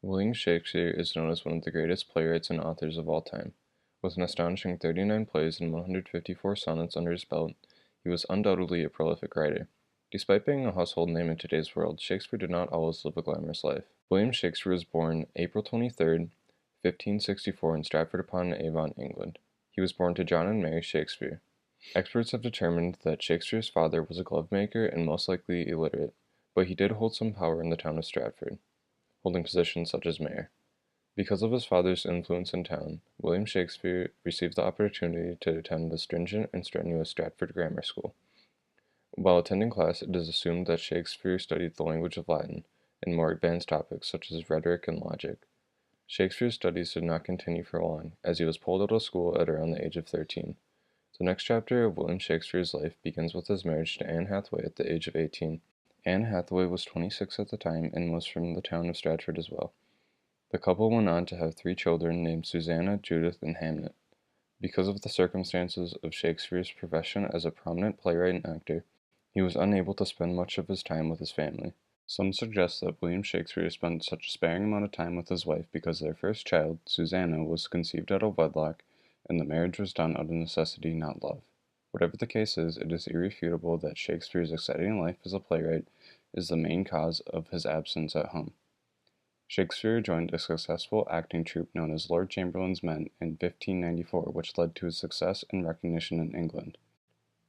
William Shakespeare is known as one of the greatest playwrights and authors of all time. With an astonishing 39 plays and 154 sonnets under his belt, he was undoubtedly a prolific writer. Despite being a household name in today's world, Shakespeare did not always live a glamorous life. William Shakespeare was born April 23rd, 1564 in Stratford-upon-Avon, England. He was born to John and Mary Shakespeare. Experts have determined that Shakespeare's father was a glovemaker and most likely illiterate, but he did hold some power in the town of Stratford, holding positions such as mayor. Because of his father's influence in town, William Shakespeare received the opportunity to attend the stringent and strenuous Stratford Grammar School. While attending class, it is assumed that Shakespeare studied the language of Latin and more advanced topics such as rhetoric and logic. Shakespeare's studies did not continue for long, as he was pulled out of school at around the age of 13. The next chapter of William Shakespeare's life begins with his marriage to Anne Hathaway at the age of 18. Anne Hathaway was 26 at the time and was from the town of Stratford as well. The couple went on to have 3 children named Susanna, Judith, and Hamnet. Because of the circumstances of Shakespeare's profession as a prominent playwright and actor, he was unable to spend much of his time with his family. Some suggest that William Shakespeare spent such a sparing amount of time with his wife because their first child, Susanna, was conceived out of wedlock, and the marriage was done out of necessity, not love. Whatever the case is, it is irrefutable that Shakespeare's exciting life as a playwright is the main cause of his absence at home. Shakespeare joined a successful acting troupe known as Lord Chamberlain's Men in 1594, which led to his success and recognition in England.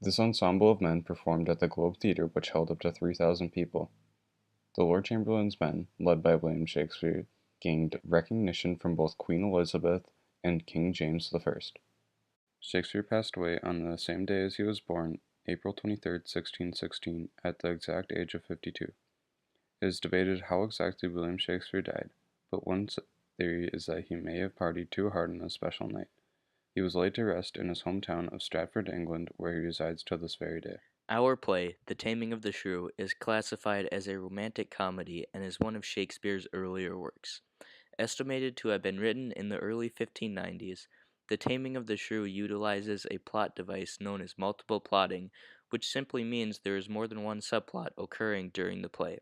This ensemble of men performed at the Globe Theatre, which held up to 3,000 people. The Lord Chamberlain's Men, led by William Shakespeare, gained recognition from both Queen Elizabeth and King James I. Shakespeare passed away on the same day as he was born, April 23rd, 1616, at the exact age of 52. It is debated how exactly William Shakespeare died, but one theory is that he may have partied too hard on a special night. He was laid to rest in his hometown of Stratford, England, where he resides to this very day. Our play, The Taming of the Shrew, is classified as a romantic comedy and is one of Shakespeare's earlier works. Estimated to have been written in the early 1590s, The Taming of the Shrew utilizes a plot device known as multiple plotting, which simply means there is more than one subplot occurring during the play.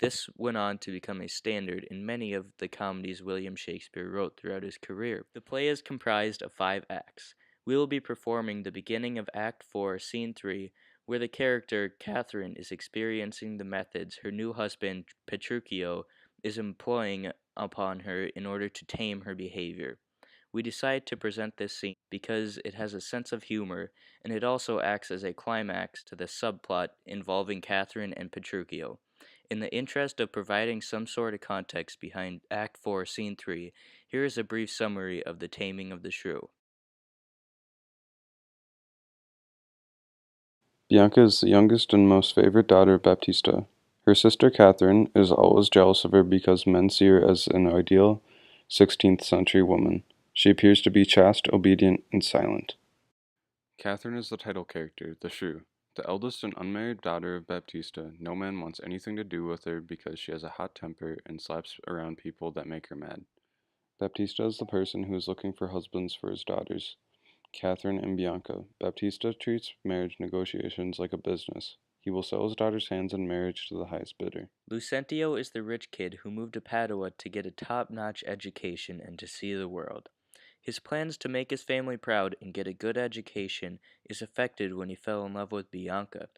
This went on to become a standard in many of the comedies William Shakespeare wrote throughout his career. The play is comprised of 5 acts. We will be performing the beginning of Act 4, Scene 3, where the character Catherine is experiencing the methods her new husband Petruchio is employing upon her in order to tame her behavior. We decide to present this scene because it has a sense of humor and it also acts as a climax to the subplot involving Catherine and Petruchio. In the interest of providing some sort of context behind Act 4, Scene 3, here is a brief summary of The Taming of the Shrew. Bianca is the youngest and most favorite daughter of Baptista. Her sister Catherine is always jealous of her because men see her as an ideal 16th century woman. She appears to be chaste, obedient, and silent. Catherine is the title character, the shrew. The eldest and unmarried daughter of Baptista, no man wants anything to do with her because she has a hot temper and slaps around people that make her mad. Baptista is the person who is looking for husbands for his daughters, Catherine and Bianca. Baptista treats marriage negotiations like a business. He will sell his daughter's hands in marriage to the highest bidder. Lucentio is the rich kid who moved to Padua to get a top-notch education and to see the world. His plans to make his family proud and get a good education is affected when he fell in love with Bianca.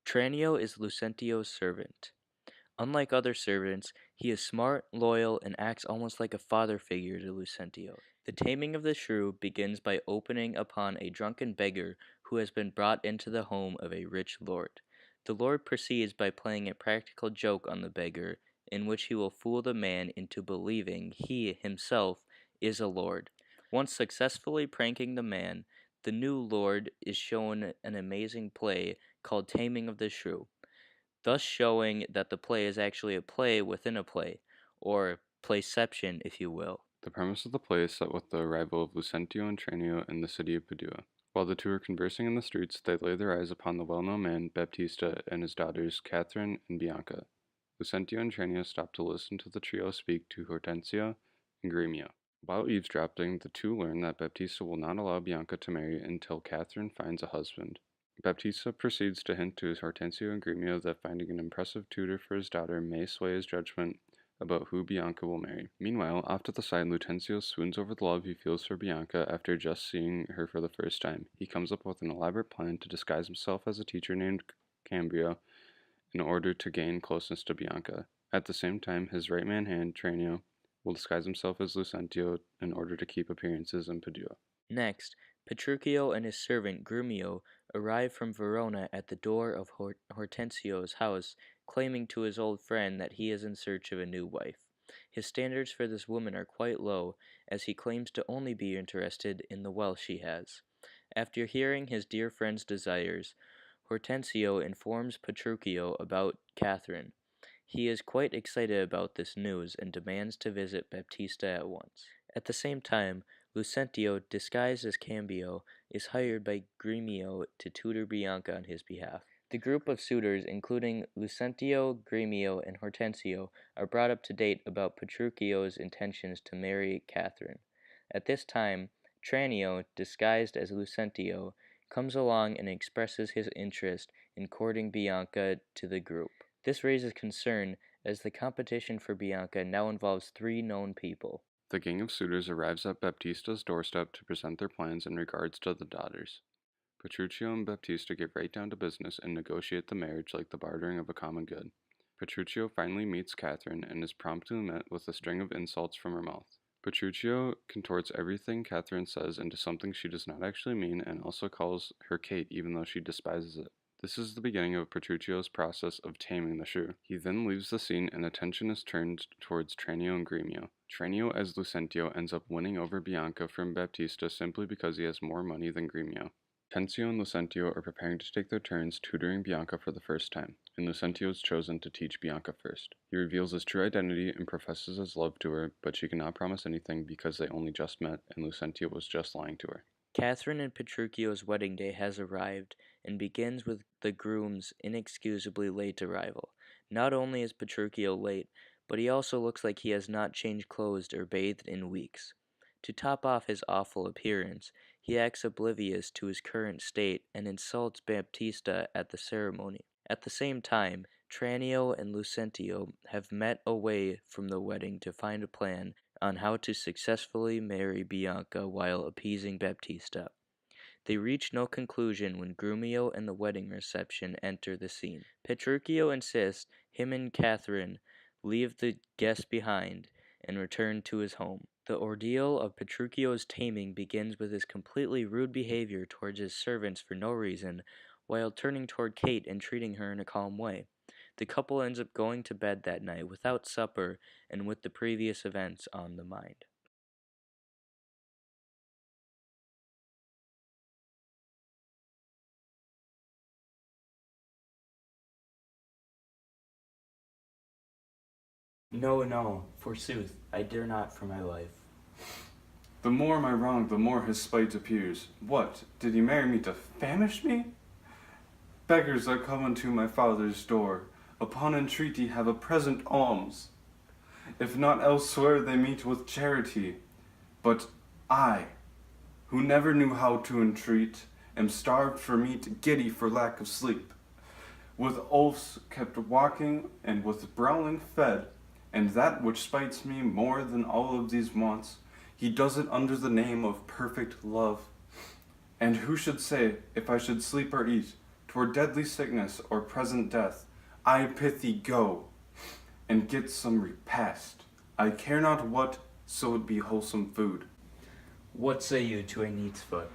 Tranio is Lucentio's servant. Unlike other servants, he is smart, loyal, and acts almost like a father figure to Lucentio. The taming of the shrew begins by opening upon a drunken beggar who has been brought into the home of a rich lord. The lord proceeds by playing a practical joke on the beggar, in which he will fool the man into believing he himself is a lord. Once successfully pranking the man, the new lord is shown an amazing play called Taming of the Shrew, thus showing that the play is actually a play within a play, or playception, if you will. The premise of the play is set with the arrival of Lucentio and Tranio in the city of Padua. While the two are conversing in the streets, they lay their eyes upon the well-known man, Baptista, and his daughters, Catherine and Bianca. Lucentio and Tranio stop to listen to the trio speak to Hortensia and Gremio. While eavesdropping, the two learn that Baptista will not allow Bianca to marry until Catherine finds a husband. Baptista proceeds to hint to Hortensio and Gremio that finding an impressive tutor for his daughter may sway his judgment about who Bianca will marry. Meanwhile, off to the side, Lucentio swoons over the love he feels for Bianca after just seeing her for the first time. He comes up with an elaborate plan to disguise himself as a teacher named Cambio in order to gain closeness to Bianca. At the same time, his right-man hand, Tranio, will disguise himself as Lucentio in order to keep appearances in Padua. Next, Petruchio and his servant Grumio arrive from Verona at the door of Hortensio's house, claiming to his old friend that he is in search of a new wife. His standards for this woman are quite low, as he claims to only be interested in the wealth she has. After hearing his dear friend's desires, Hortensio informs Petruchio about Catherine. He is quite excited about this news and demands to visit Baptista at once. At the same time, Lucentio, disguised as Cambio, is hired by Gremio to tutor Bianca on his behalf. The group of suitors, including Lucentio, Gremio, and Hortensio, are brought up to date about Petruchio's intentions to marry Catherine. At this time, Tranio, disguised as Lucentio, comes along and expresses his interest in courting Bianca to the group. This raises concern as the competition for Bianca now involves 3 known people. The gang of suitors arrives at Baptista's doorstep to present their plans in regards to the daughters. Petruchio and Baptista get right down to business and negotiate the marriage like the bartering of a common good. Petruchio finally meets Catherine and is promptly met with a string of insults from her mouth. Petruchio contorts everything Catherine says into something she does not actually mean and also calls her Kate even though she despises it. This is the beginning of Petruchio's process of taming the shrew. He then leaves the scene and attention is turned towards Tranio and Gremio. Tranio as Lucentio ends up winning over Bianca from Baptista simply because he has more money than Gremio. Tensio and Lucentio are preparing to take their turns tutoring Bianca for the first time, and Lucentio is chosen to teach Bianca first. He reveals his true identity and professes his love to her, but she cannot promise anything because they only just met and Lucentio was just lying to her. Catherine and Petruchio's wedding day has arrived and begins with the groom's inexcusably late arrival. Not only is Petruchio late, but he also looks like he has not changed clothes or bathed in weeks. To top off his awful appearance, he acts oblivious to his current state and insults Baptista at the ceremony. At the same time, Tranio and Lucentio have met away from the wedding to find a plan on how to successfully marry Bianca while appeasing Baptista. They reach no conclusion when Grumio and the wedding reception enter the scene. Petruchio insists him and Catherine leave the guests behind and return to his home. The ordeal of Petruchio's taming begins with his completely rude behavior towards his servants for no reason, while turning toward Kate and treating her in a calm way. The couple ends up going to bed that night without supper and with the previous events on the mind. No, no, forsooth, I dare not for my life. The more my wrong, the more his spite appears. What, did he marry me to famish me? Beggars that come unto my father's door, upon entreaty have a present alms. If not elsewhere, they meet with charity. But I, who never knew how to entreat, am starved for meat, giddy for lack of sleep. With oaths kept walking, and with brawling fed, and that which spites me more than all of these wants, he does it under the name of perfect love. And who should say, if I should sleep or eat, 'twere deadly sickness or present death, I pithee go, and get some repast. I care not what, so it be wholesome food. What say you to a neat's foot?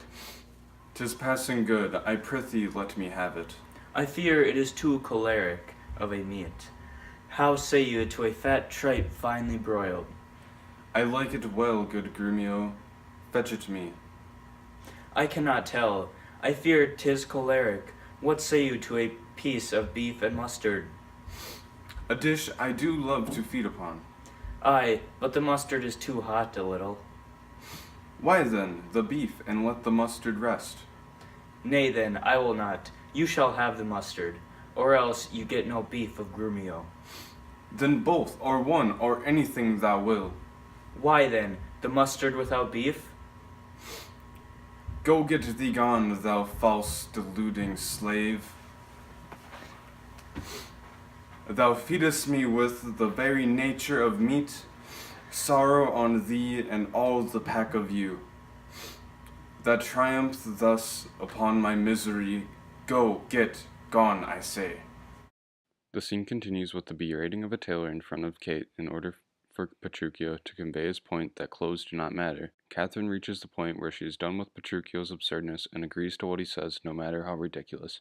'Tis passing good, I prithee let me have it. I fear it is too choleric of a meat. How say you to a fat tripe finely broiled? I like it well, good Grumio. Fetch it me. I cannot tell. I fear 'tis choleric. What say you to a piece of beef and mustard? A dish I do love to feed upon. Aye, but the mustard is too hot a little. Why then, the beef, and let the mustard rest. Nay then, I will not. You shall have the mustard, or else you get no beef of Grumio. Then both, or one, or anything thou will. Why then, the mustard without beef? Go get thee gone, thou false deluding slave. Thou feedest me with the very nature of meat, sorrow on thee and all the pack of you, that triumph thus upon my misery. Go, get, gone, I say. The scene continues with the berating of a tailor in front of Kate in order for Petruchio to convey his point that clothes do not matter. Catherine reaches the point where she is done with Petruchio's absurdness and agrees to what he says, no matter how ridiculous.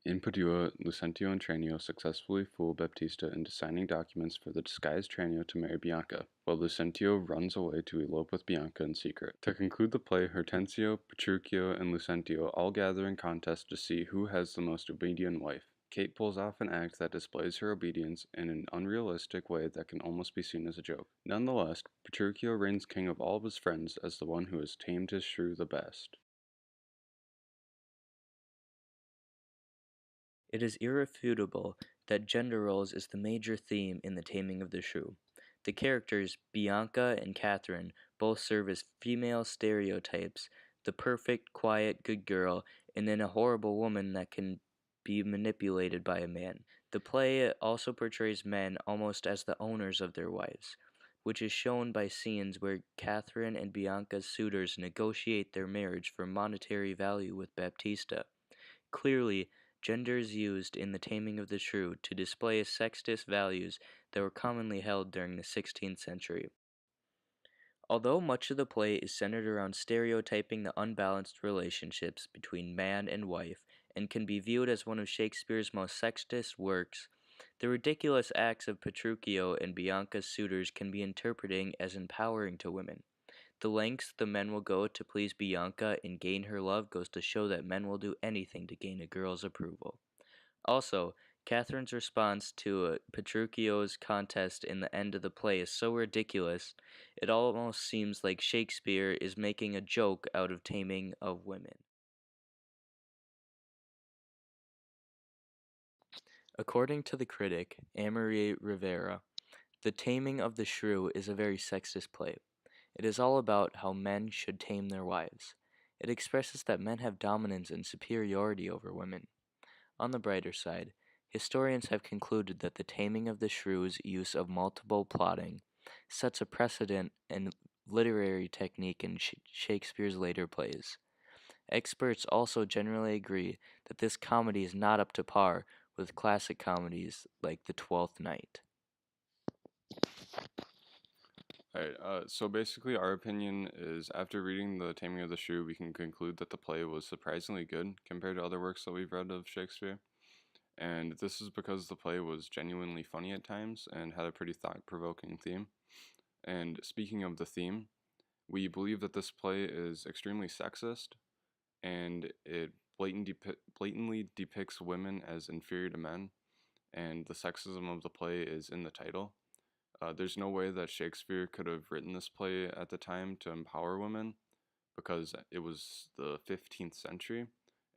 In Padua, Lucentio and Tranio successfully fool Baptista into signing documents for the disguised Tranio to marry Bianca, while Lucentio runs away to elope with Bianca in secret. To conclude the play, Hortensio, Petruchio, and Lucentio all gather in contest to see who has the most obedient wife. Kate pulls off an act that displays her obedience in an unrealistic way that can almost be seen as a joke. Nonetheless, Petruchio reigns king of all of his friends as the one who has tamed his shrew the best. It is irrefutable that gender roles is the major theme in The Taming of the Shrew. The characters, Bianca and Catherine, both serve as female stereotypes, the perfect, quiet, good girl, and then a horrible woman that can be manipulated by a man. The play also portrays men almost as the owners of their wives, which is shown by scenes where Catherine and Bianca's suitors negotiate their marriage for monetary value with Baptista. Clearly, gender is used in The Taming of the Shrew to display sexist values that were commonly held during the 16th century. Although much of the play is centered around stereotyping the unbalanced relationships between man and wife and can be viewed as one of Shakespeare's most sexist works, the ridiculous acts of Petruchio and Bianca's suitors can be interpreted as empowering to women. The lengths the men will go to please Bianca and gain her love goes to show that men will do anything to gain a girl's approval. Also, Catherine's response to Petruchio's contest in the end of the play is so ridiculous, it almost seems like Shakespeare is making a joke out of taming of women. According to the critic, Amory Rivera, The Taming of the Shrew is a very sexist play. It is all about how men should tame their wives. It expresses that men have dominance and superiority over women. On the brighter side, historians have concluded that The Taming of the Shrew's use of multiple plotting sets a precedent in literary technique in Shakespeare's later plays. Experts also generally agree that this comedy is not up to par with classic comedies like The Twelfth Night. Alright, so basically, our opinion is after reading The Taming of the Shrew, we can conclude that the play was surprisingly good compared to other works that we've read of Shakespeare. And this is because the play was genuinely funny at times and had a pretty thought provoking theme. And speaking of the theme, we believe that this play is extremely sexist and it blatantly depicts women as inferior to men, and the sexism of the play is in the title. There's no way that Shakespeare could have written this play at the time to empower women because it was the 15th century,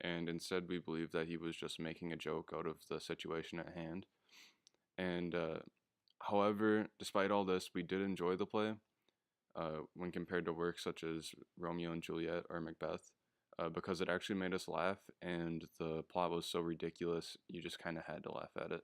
and instead we believe that he was just making a joke out of the situation at hand. And however, despite all this, we did enjoy the play when compared to works such as Romeo and Juliet or Macbeth. Because it actually made us laugh, and the plot was so ridiculous, you just kind of had to laugh at it.